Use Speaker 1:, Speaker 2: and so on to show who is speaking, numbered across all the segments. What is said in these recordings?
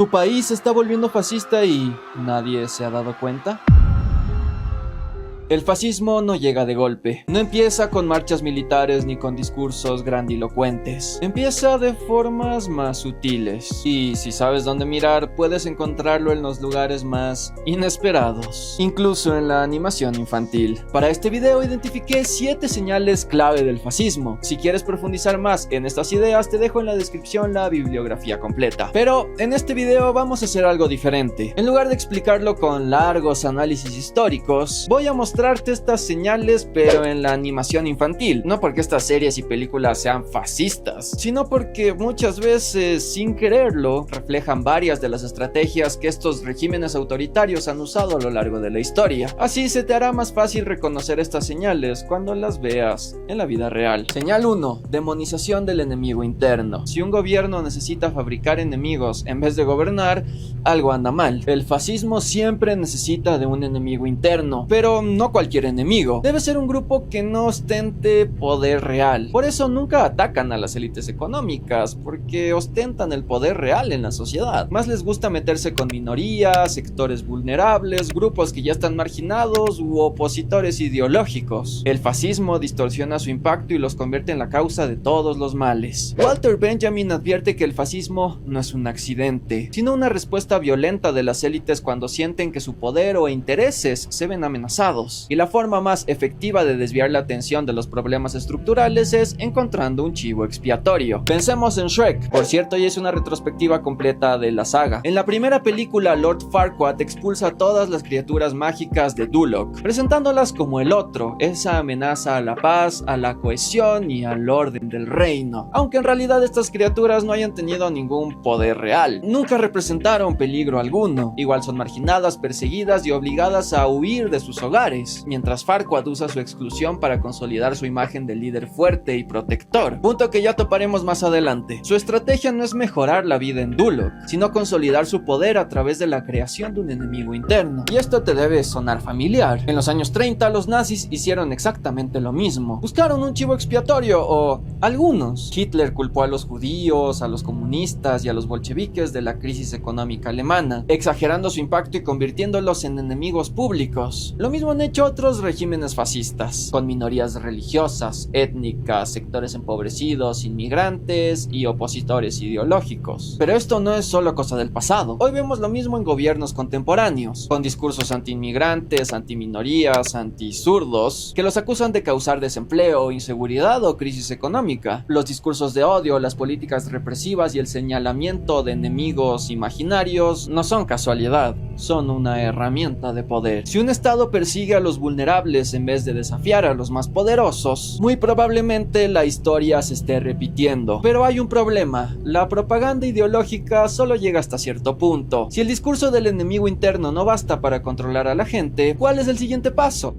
Speaker 1: ¿Tu país se está volviendo fascista y nadie se ha dado cuenta? El fascismo no llega de golpe, no empieza con marchas militares ni con discursos grandilocuentes, empieza de formas más sutiles, y si sabes dónde mirar puedes encontrarlo en los lugares más inesperados, incluso en la animación infantil. Para este video identifiqué 7 señales clave del fascismo. Si quieres profundizar más en estas ideas te dejo en la descripción la bibliografía completa, pero en este video vamos a hacer algo diferente. En lugar de explicarlo con largos análisis históricos, voy a mostrarte estas señales pero en la animación infantil, no porque estas series y películas sean fascistas, sino porque muchas veces sin quererlo reflejan varias de las estrategias que estos regímenes autoritarios han usado a lo largo de la historia. Así se te hará más fácil reconocer estas señales cuando las veas en la vida real. Señal 1. Demonización del enemigo interno. Si un gobierno necesita fabricar enemigos en vez de gobernar, algo anda mal. El fascismo siempre necesita de un enemigo interno, pero no cualquier enemigo. Debe ser un grupo que no ostente poder real. Por eso nunca atacan a las élites económicas, porque ostentan el poder real en la sociedad. Más les gusta meterse con minorías, sectores vulnerables, grupos que ya están marginados u opositores ideológicos. El fascismo distorsiona su impacto y los convierte en la causa de todos los males. Walter Benjamin advierte que el fascismo no es un accidente, sino una respuesta violenta de las élites cuando sienten que su poder o intereses se ven amenazados. Y la forma más efectiva de desviar la atención de los problemas estructurales es encontrando un chivo expiatorio. Pensemos en Shrek. Por cierto, ya es una retrospectiva completa de la saga. En la primera película, Lord Farquaad expulsa a todas las criaturas mágicas de Duloc, presentándolas como el otro, esa amenaza a la paz, a la cohesión y al orden del reino. Aunque en realidad estas criaturas no hayan tenido ningún poder real, nunca representaron peligro alguno. Igual son marginadas, perseguidas y obligadas a huir de sus hogares, mientras Farquaad usa su exclusión para consolidar su imagen de líder fuerte y protector, punto que ya toparemos más adelante. Su estrategia no es mejorar la vida en Duloc, sino consolidar su poder a través de la creación de un enemigo interno. Y esto te debe sonar familiar. En los años 30 los nazis hicieron exactamente lo mismo. Buscaron un chivo expiatorio, o algunos. Hitler culpó a los judíos, a los comunistas y a los bolcheviques de la crisis económica alemana, exagerando su impacto y convirtiéndolos en enemigos públicos. Lo mismo han hecho otros regímenes fascistas, con minorías religiosas, étnicas, sectores empobrecidos, inmigrantes y opositores ideológicos. Pero esto no es solo cosa del pasado. Hoy vemos lo mismo en gobiernos contemporáneos, con discursos anti-inmigrantes, anti-minorías, anti-zurdos, que los acusan de causar desempleo, inseguridad o crisis económica. Los discursos de odio, las políticas represivas y el señalamiento de enemigos imaginarios no son casualidad, son una herramienta de poder. Si un estado persigue a los vulnerables en vez de desafiar a los más poderosos, muy probablemente la historia se esté repitiendo. Pero hay un problema: la propaganda ideológica solo llega hasta cierto punto. Si el discurso del enemigo interno no basta para controlar a la gente, ¿cuál es el siguiente paso?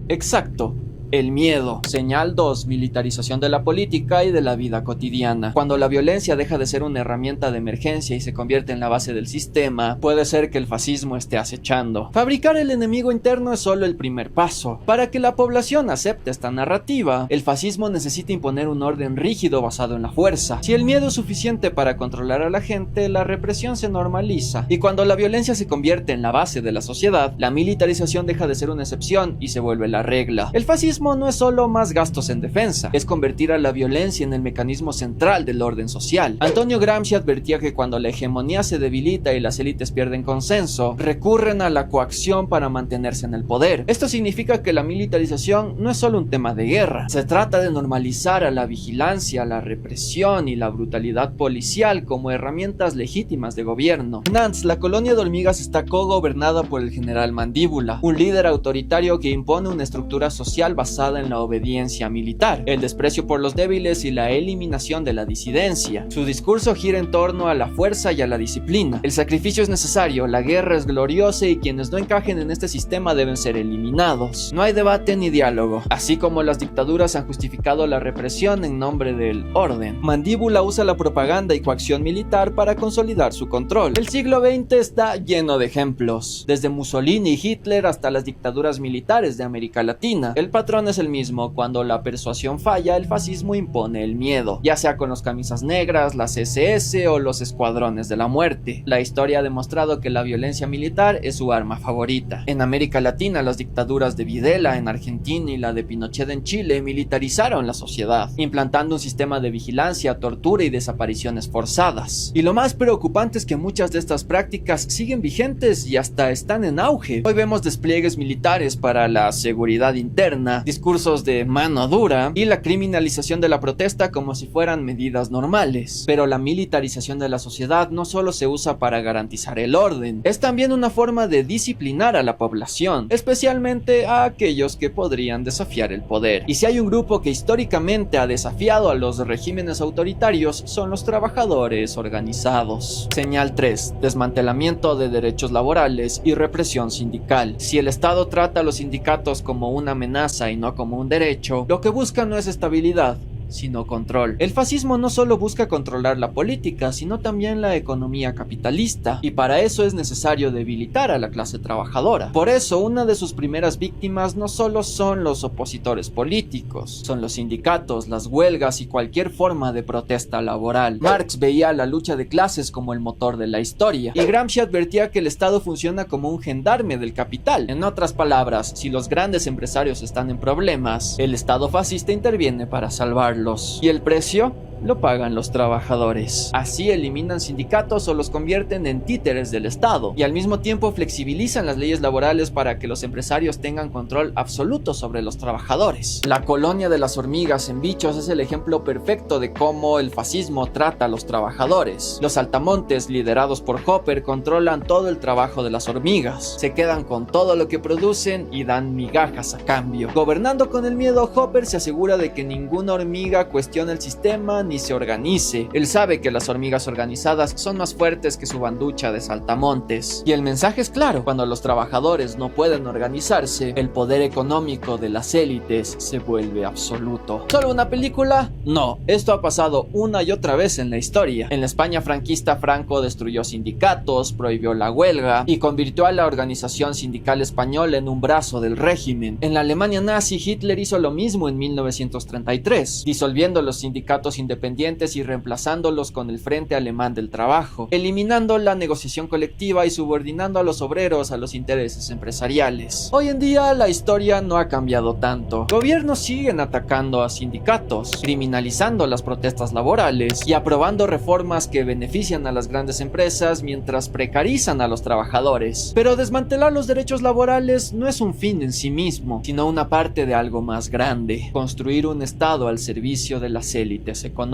Speaker 1: Exacto. El miedo. Señal 2. Militarización de la política y de la vida cotidiana. Cuando la violencia deja de ser una herramienta de emergencia y se convierte en la base del sistema, puede ser que el fascismo esté acechando. Fabricar el enemigo interno es solo el primer paso. Para que la población acepte esta narrativa, el fascismo necesita imponer un orden rígido basado en la fuerza. Si el miedo es suficiente para controlar a la gente, la represión se normaliza. Y cuando la violencia se convierte en la base de la sociedad, la militarización deja de ser una excepción y se vuelve la regla. El fascismo no es solo más gastos en defensa, es convertir a la violencia en el mecanismo central del orden social. Antonio Gramsci advertía que cuando la hegemonía se debilita y las élites pierden consenso, recurren a la coacción para mantenerse en el poder. Esto significa que la militarización no es solo un tema de guerra, se trata de normalizar a la vigilancia, la represión y la brutalidad policial como herramientas legítimas de gobierno. En Nantes, la colonia de hormigas está cogobernada por el general Mandíbula, un líder autoritario que impone una estructura social basada en la obediencia militar, el desprecio por los débiles y la eliminación de la disidencia. Su discurso gira en torno a la fuerza y a la disciplina. El sacrificio es necesario, la guerra es gloriosa y quienes no encajen en este sistema deben ser eliminados. No hay debate ni diálogo, así como las dictaduras han justificado la represión en nombre del orden. Mandíbula usa la propaganda y coacción militar para consolidar su control. El siglo XX está lleno de ejemplos, desde Mussolini y Hitler hasta las dictaduras militares de América Latina. El patrón patrón es el mismo: cuando la persuasión falla, el fascismo impone el miedo, ya sea con los camisas negras, las SS o los escuadrones de la muerte. La historia ha demostrado que la violencia militar es su arma favorita. En América Latina, las dictaduras de Videla en Argentina y la de Pinochet en Chile militarizaron la sociedad, implantando un sistema de vigilancia, tortura y desapariciones forzadas. Y lo más preocupante es que muchas de estas prácticas siguen vigentes y hasta están en auge. Hoy vemos despliegues militares para la seguridad interna, discursos de mano dura y la criminalización de la protesta como si fueran medidas normales. Pero la militarización de la sociedad no solo se usa para garantizar el orden, es también una forma de disciplinar a la población, especialmente a aquellos que podrían desafiar el poder. Y si hay un grupo que históricamente ha desafiado a los regímenes autoritarios, son los trabajadores organizados. Señal 3. Desmantelamiento de derechos laborales y represión sindical. Si el Estado trata a los sindicatos como una amenaza y no como un derecho, lo que busca no es estabilidad, sino control. El fascismo no solo busca controlar la política, sino también la economía capitalista, y para eso es necesario debilitar a la clase trabajadora. Por eso, una de sus primeras víctimas no solo son los opositores políticos, son los sindicatos, las huelgas y cualquier forma de protesta laboral. Marx veía la lucha de clases como el motor de la historia, y Gramsci advertía que el Estado funciona como un gendarme del capital. En otras palabras, si los grandes empresarios están en problemas, el Estado fascista interviene para salvarlos. ¿Y el precio? Lo pagan los trabajadores. Así eliminan sindicatos o los convierten en títeres del Estado, y al mismo tiempo flexibilizan las leyes laborales para que los empresarios tengan control absoluto sobre los trabajadores. La colonia de las hormigas en Bichos es el ejemplo perfecto de cómo el fascismo trata a los trabajadores. Los saltamontes, liderados por Hopper, controlan todo el trabajo de las hormigas. Se quedan con todo lo que producen y dan migajas a cambio. Gobernando con el miedo, Hopper se asegura de que ninguna hormiga cuestione el sistema ni se organice. Él sabe que las hormigas organizadas son más fuertes que su banducha de saltamontes. Y el mensaje es claro: cuando los trabajadores no pueden organizarse, el poder económico de las élites se vuelve absoluto. ¿Solo una película? No, esto ha pasado una y otra vez en la historia. En la España franquista, Franco destruyó sindicatos, prohibió la huelga y convirtió a la organización sindical española en un brazo del régimen. En la Alemania nazi, Hitler hizo lo mismo en 1933, disolviendo los sindicatos independientes y reemplazándolos con el Frente Alemán del Trabajo, eliminando la negociación colectiva y subordinando a los obreros a los intereses empresariales. Hoy en día la historia no ha cambiado tanto. Gobiernos siguen atacando a sindicatos, criminalizando las protestas laborales y aprobando reformas que benefician a las grandes empresas mientras precarizan a los trabajadores. Pero desmantelar los derechos laborales no es un fin en sí mismo, sino una parte de algo más grande: construir un Estado al servicio de las élites económicas.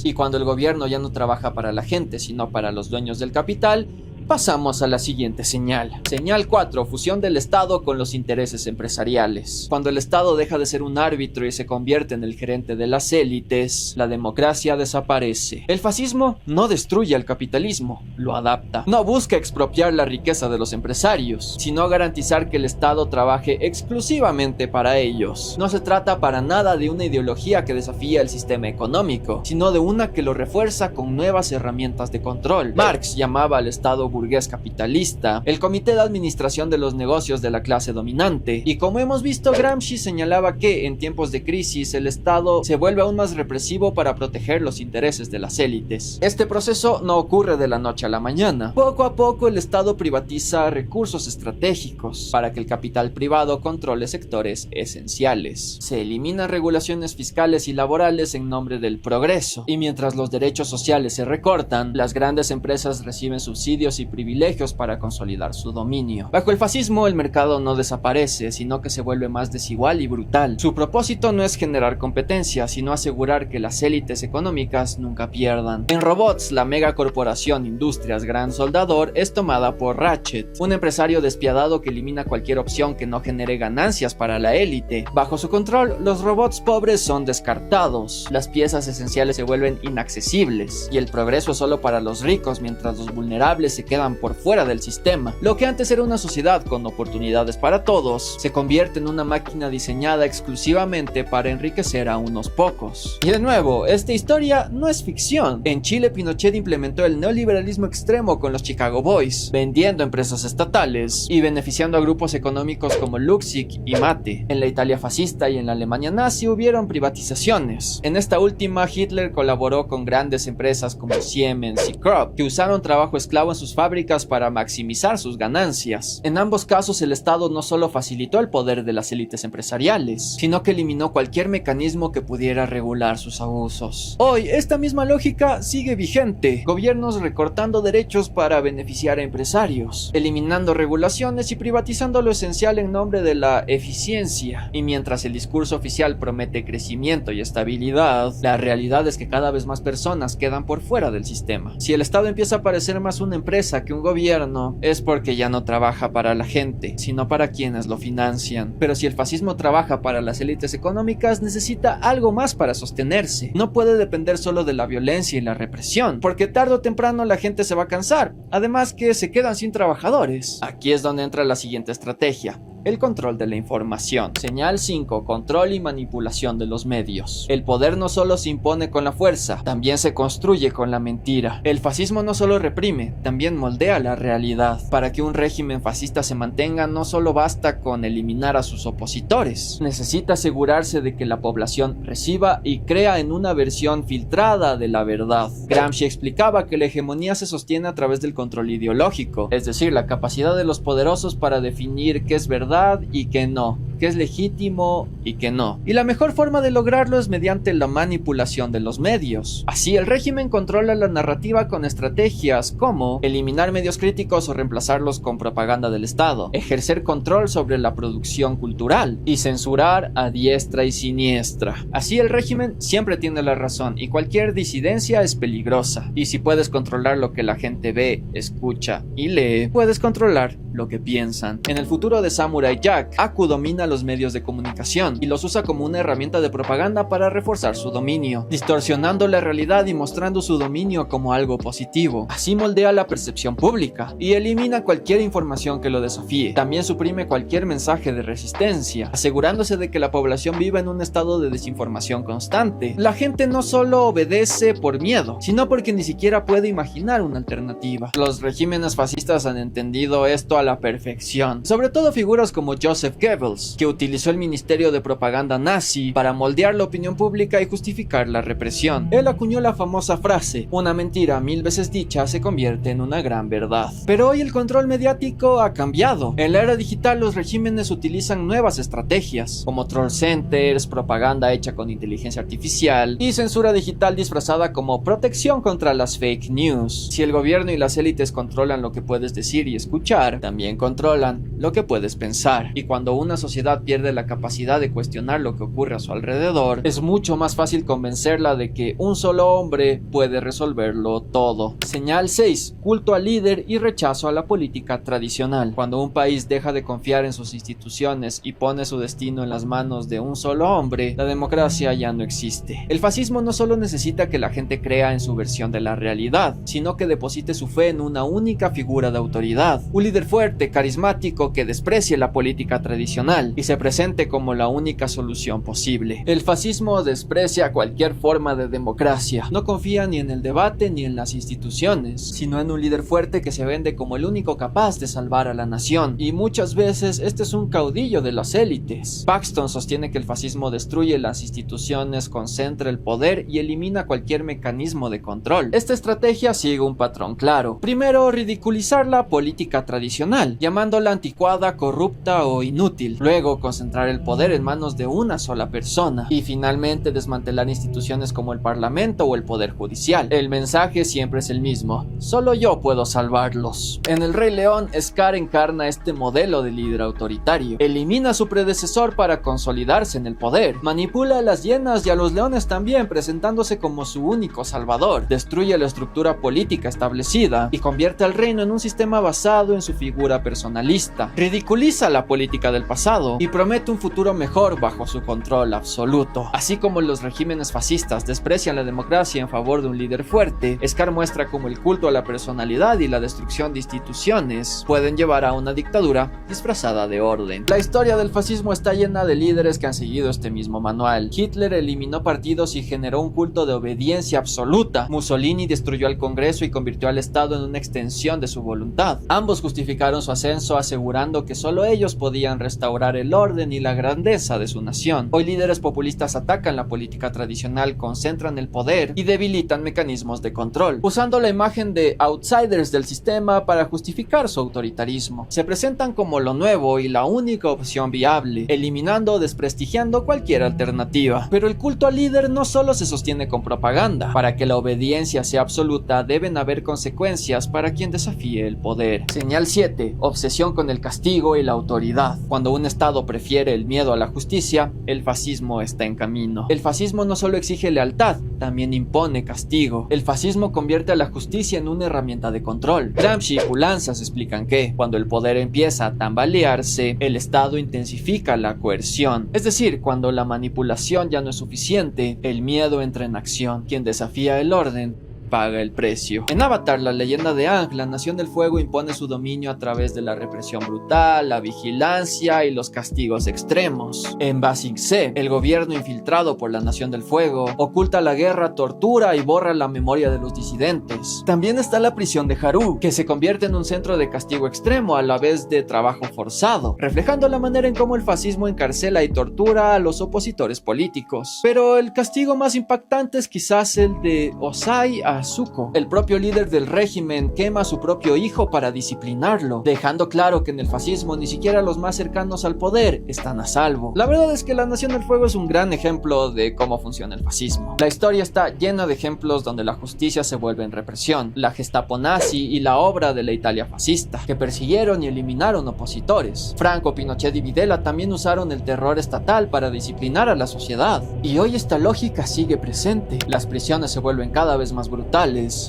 Speaker 1: Y cuando el gobierno ya no trabaja para la gente, sino para los dueños del capital, pasamos a la siguiente señal. Señal 4. Fusión del Estado con los intereses empresariales. Cuando el Estado deja de ser un árbitro y se convierte en el gerente de las élites, la democracia desaparece. El fascismo no destruye al capitalismo, lo adapta. No busca expropiar la riqueza de los empresarios, sino garantizar que el Estado trabaje exclusivamente para ellos. No se trata para nada de una ideología que desafía el sistema económico, sino de una que lo refuerza con nuevas herramientas de control. Marx llamaba al Estado burgués capitalista el comité de administración de los negocios de la clase dominante, y como hemos visto, Gramsci señalaba que en tiempos de crisis el Estado se vuelve aún más represivo para proteger los intereses de las élites. Este proceso no ocurre de la noche a la mañana. Poco a poco el Estado privatiza recursos estratégicos para que el capital privado controle sectores esenciales. Se eliminan regulaciones fiscales y laborales en nombre del progreso, y mientras los derechos sociales se recortan, las grandes empresas reciben subsidios y privilegios para consolidar su dominio. Bajo el fascismo, el mercado no desaparece, sino que se vuelve más desigual y brutal. Su propósito no es generar competencia, sino asegurar que las élites económicas nunca pierdan. En Robots, la megacorporación Industrias Gran Soldador es tomada por Ratchet, un empresario despiadado que elimina cualquier opción que no genere ganancias para la élite. Bajo su control, los robots pobres son descartados, las piezas esenciales se vuelven inaccesibles, y el progreso es solo para los ricos, mientras los vulnerables se quedan quedan por fuera del sistema. Lo que antes era una sociedad con oportunidades para todos, se convierte en una máquina diseñada exclusivamente para enriquecer a unos pocos. Y de nuevo, esta historia no es ficción. En Chile, Pinochet implementó el neoliberalismo extremo con los Chicago Boys, vendiendo empresas estatales y beneficiando a grupos económicos como Luxic y Mate. En la Italia fascista y en la Alemania nazi hubieron privatizaciones. En esta última, Hitler colaboró con grandes empresas como Siemens y Krupp, que usaron trabajo esclavo en sus fábricas para maximizar sus ganancias. En ambos casos, el Estado no solo facilitó el poder de las élites empresariales, sino que eliminó cualquier mecanismo que pudiera regular sus abusos. Hoy, esta misma lógica sigue vigente. Gobiernos recortando derechos para beneficiar a empresarios, eliminando regulaciones y privatizando lo esencial en nombre de la eficiencia. Y mientras el discurso oficial promete crecimiento y estabilidad, la realidad es que cada vez más personas quedan por fuera del sistema. Si el Estado empieza a parecer más una empresa que un gobierno, es porque ya no trabaja para la gente, sino para quienes lo financian. Pero si el fascismo trabaja para las élites económicas, necesita algo más para sostenerse. No puede depender solo de la violencia y la represión, porque tarde o temprano la gente se va a cansar. Además que se quedan sin trabajadores. Aquí es donde entra la siguiente estrategia: el control de la información. Señal 5. Control y manipulación de los medios. El poder no solo se impone con la fuerza, también se construye con la mentira. El fascismo no solo reprime, también moldea la realidad. Para que un régimen fascista se mantenga, no solo basta con eliminar a sus opositores. Necesita asegurarse de que la población reciba y crea en una versión filtrada de la verdad. Gramsci explicaba que la hegemonía se sostiene a través del control ideológico, es decir, la capacidad de los poderosos para definir qué es verdad y qué no, qué es legítimo y qué no. Y la mejor forma de lograrlo es mediante la manipulación de los medios. Así, el régimen controla la narrativa con estrategias como eliminar medios críticos o reemplazarlos con propaganda del Estado, ejercer control sobre la producción cultural y censurar a diestra y siniestra. Así, el régimen siempre tiene la razón y cualquier disidencia es peligrosa. Y si puedes controlar lo que la gente ve, escucha y lee, puedes controlar lo que piensan. En el futuro de Samurai Jack, Aku domina los medios de comunicación y los usa como una herramienta de propaganda para reforzar su dominio, distorsionando la realidad y mostrando su dominio como algo positivo. Así moldea la percepción pública y elimina cualquier información que lo desafíe. También suprime cualquier mensaje de resistencia, asegurándose de que la población viva en un estado de desinformación constante. La gente no solo obedece por miedo, sino porque ni siquiera puede imaginar una alternativa. Los regímenes fascistas han entendido esto a la perfección, sobre todo figuras como Joseph Goebbels, que utilizó el ministerio de propaganda nazi para moldear la opinión pública y justificar la represión. Él acuñó la famosa frase: una mentira 1000 veces dicha se convierte en una gran verdad. Pero hoy el control mediático ha cambiado. En la era digital, los regímenes utilizan nuevas estrategias, como troll centers, propaganda hecha con inteligencia artificial y censura digital disfrazada como protección contra las fake news. Si el gobierno y las élites controlan lo que puedes decir y escuchar, también controlan lo que puedes pensar. Y cuando una sociedad pierde la capacidad de cuestionar lo que ocurre a su alrededor, es mucho más fácil convencerla de que un solo hombre puede resolverlo todo. Señal 6. Culto al líder y rechazo a la política tradicional. Cuando un país deja de confiar en sus instituciones y pone su destino en las manos de un solo hombre, la democracia ya no existe. El fascismo no solo necesita que la gente crea en su versión de la realidad, sino que deposite su fe en una única figura de autoridad, un líder fuerte, carismático, que desprecie la política tradicional y se presente como la única solución posible. El fascismo desprecia cualquier forma de democracia, no confía ni en el debate ni en las instituciones, sino en un líder fuerte que se vende como el único capaz de salvar a la nación, y muchas veces este es un caudillo de las élites. Paxton sostiene que el fascismo destruye las instituciones, concentra el poder y elimina cualquier mecanismo de control. Esta estrategia sigue un patrón claro. Primero, ridiculizar la política tradicional, llamándola anticuada, corrupta o inútil. Luego, concentrar el poder en manos de una sola persona. Y finalmente, desmantelar instituciones como el Parlamento o el Poder Judicial. El mensaje siempre es el mismo: solo yo puedo salvarlos. En El Rey León, Scar encarna este modelo de líder autoritario. Elimina a su predecesor para consolidarse en el poder. Manipula a las hienas y a los leones también, presentándose como su único salvador. Destruye la estructura política establecida y convierte al reino en un sistema basado en su figura personalista. Ridiculiza la política del pasado, Estado y promete un futuro mejor bajo su control absoluto. Así como los regímenes fascistas desprecian la democracia en favor de un líder fuerte, Scar muestra cómo el culto a la personalidad y la destrucción de instituciones pueden llevar a una dictadura disfrazada de orden. La historia del fascismo está llena de líderes que han seguido este mismo manual. Hitler eliminó partidos y generó un culto de obediencia absoluta. Mussolini destruyó al Congreso y convirtió al Estado en una extensión de su voluntad. Ambos justificaron su ascenso asegurando que solo ellos podían restaurar el orden y la grandeza de su nación. Hoy líderes populistas atacan la política tradicional, concentran el poder y debilitan mecanismos de control, usando la imagen de outsiders del sistema para justificar su autoritarismo. Se presentan como lo nuevo y la única opción viable, eliminando o desprestigiando cualquier alternativa. Pero el culto al líder no solo se sostiene con propaganda. Para que la obediencia sea absoluta, deben haber consecuencias para quien desafíe el poder. Señal 7. Obsesión con el castigo y la autoridad. Cuando un Estado prefiere el miedo a la justicia, el fascismo está en camino. El fascismo no solo exige lealtad, también impone castigo. El fascismo convierte a la justicia en una herramienta de control. Gramsci y Poulantzas explican que, cuando el poder empieza a tambalearse, el Estado intensifica la coerción. Es decir, cuando la manipulación ya no es suficiente, el miedo entra en acción. Quien desafía el orden paga el precio. En Avatar, la leyenda de Aang, la Nación del Fuego impone su dominio a través de la represión brutal, la vigilancia y los castigos extremos. En Ba Sing Se, el gobierno infiltrado por la Nación del Fuego oculta la guerra, tortura y borra la memoria de los disidentes. También está la prisión de Haru, que se convierte en un centro de castigo extremo a la vez de trabajo forzado, reflejando la manera en cómo el fascismo encarcela y tortura a los opositores políticos. Pero el castigo más impactante es quizás el de Osai a Zuko. El propio líder del régimen quema a su propio hijo para disciplinarlo, dejando claro que en el fascismo ni siquiera los más cercanos al poder están a salvo. La verdad es que la Nación del Fuego es un gran ejemplo de cómo funciona el fascismo. La historia está llena de ejemplos donde la justicia se vuelve en represión. La Gestapo nazi y la obra de la Italia fascista, que persiguieron y eliminaron opositores. Franco, Pinochet y Videla también usaron el terror estatal para disciplinar a la sociedad. Y hoy esta lógica sigue presente. Las prisiones se vuelven cada vez más brutales,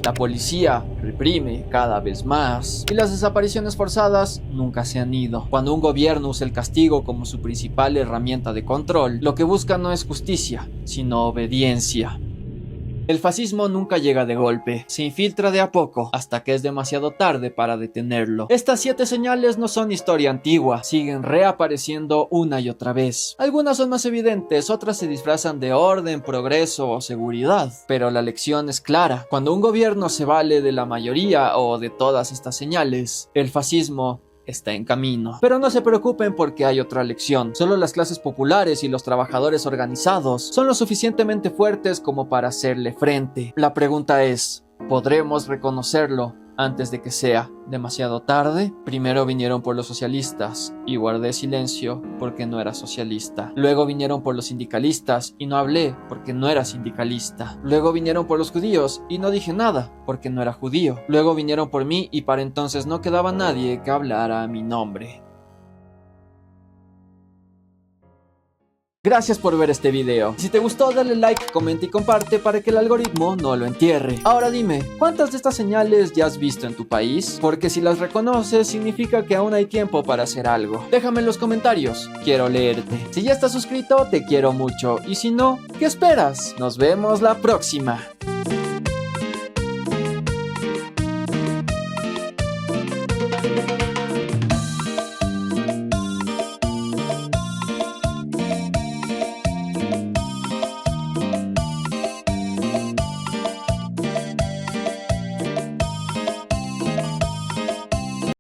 Speaker 1: la policía reprime cada vez más y las desapariciones forzadas nunca se han ido. Cuando un gobierno usa el castigo como su principal herramienta de control, lo que busca no es justicia, sino obediencia. El fascismo nunca llega de golpe, se infiltra de a poco, hasta que es demasiado tarde para detenerlo. Estas 7 señales no son historia antigua, siguen reapareciendo una y otra vez. Algunas son más evidentes, otras se disfrazan de orden, progreso o seguridad. Pero la lección es clara: cuando un gobierno se vale de la mayoría o de todas estas señales, el fascismo está en camino. Pero no se preocupen porque hay otra lección. Solo las clases populares y los trabajadores organizados son lo suficientemente fuertes como para hacerle frente. La pregunta es, ¿podremos reconocerlo antes de que sea demasiado tarde? Primero vinieron por los socialistas y guardé silencio porque no era socialista. Luego vinieron por los sindicalistas y no hablé porque no era sindicalista. Luego vinieron por los judíos y no dije nada porque no era judío. Luego vinieron por mí y para entonces no quedaba nadie que hablara a mi nombre. Gracias por ver este video. Si te gustó, dale like, comenta y comparte para que el algoritmo no lo entierre. Ahora dime, ¿cuántas de estas señales ya has visto en tu país? Porque si las reconoces, significa que aún hay tiempo para hacer algo. Déjame en los comentarios, quiero leerte. Si ya estás suscrito, te quiero mucho. Y si no, ¿qué esperas? Nos vemos la próxima.